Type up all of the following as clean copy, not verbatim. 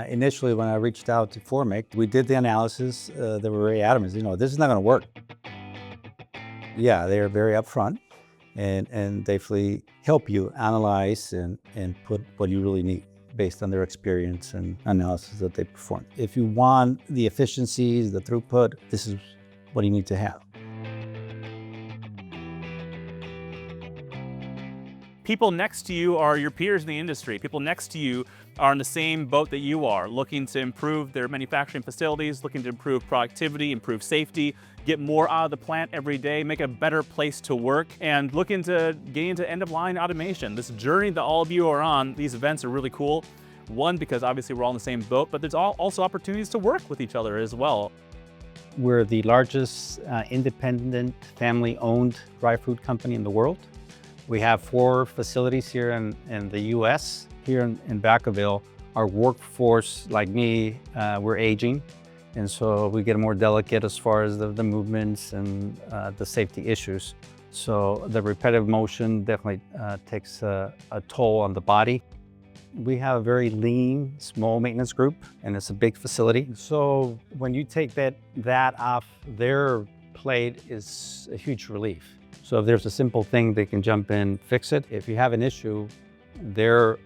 Initially, when I reached out to Formic, we did the analysis. They were very adamant, this is not going to work. Yeah, they're very upfront and definitely help you analyze and put what you really need based on their experience and analysis that they perform. If you want the efficiencies, the throughput, this is what you need to have. People next to you are your peers in the industry. People next to you are in the same boat that you are, looking to improve their manufacturing facilities, looking to improve productivity, improve safety, get more out of the plant every day, make a better place to work, and looking to get into end-of-line automation. This journey that all of you are on, these events are really cool. One, because obviously we're all in the same boat, but there's also opportunities to work with each other as well. We're the largest independent family-owned dry food company in the world. We have 4 facilities here in the US. Here in Vacaville, our workforce, like me, we're aging. And so we get more delicate as far as the movements and the safety issues. So the repetitive motion definitely takes a toll on the body. We have a very lean, small maintenance group, and it's a big facility. So when you take that off their plate, is a huge relief. So if there's a simple thing, they can jump in, fix it. If you have an issue, their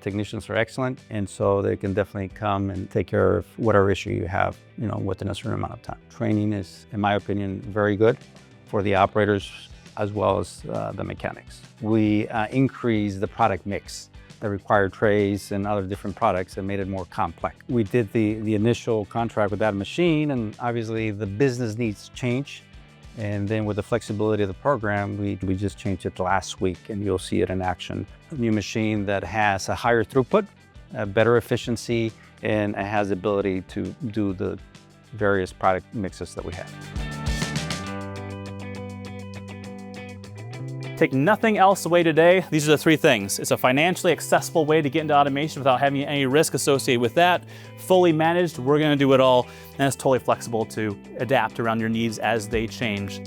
technicians are excellent, and so they can definitely come and take care of whatever issue you have, within a certain amount of time. Training is, in my opinion, very good for the operators as well as the mechanics. We increased the product mix. The required trays and other different products and made it more complex. We did the initial contract with that machine, and obviously the business needs change. And then with the flexibility of the program, we just changed it last week, and you'll see it in action. A new machine that has a higher throughput, a better efficiency, and it has the ability to do the various product mixes that we have. Take nothing else away today. These are the 3 things. It's a financially accessible way to get into automation without having any risk associated with that. Fully managed, we're gonna do it all, and it's totally flexible to adapt around your needs as they change.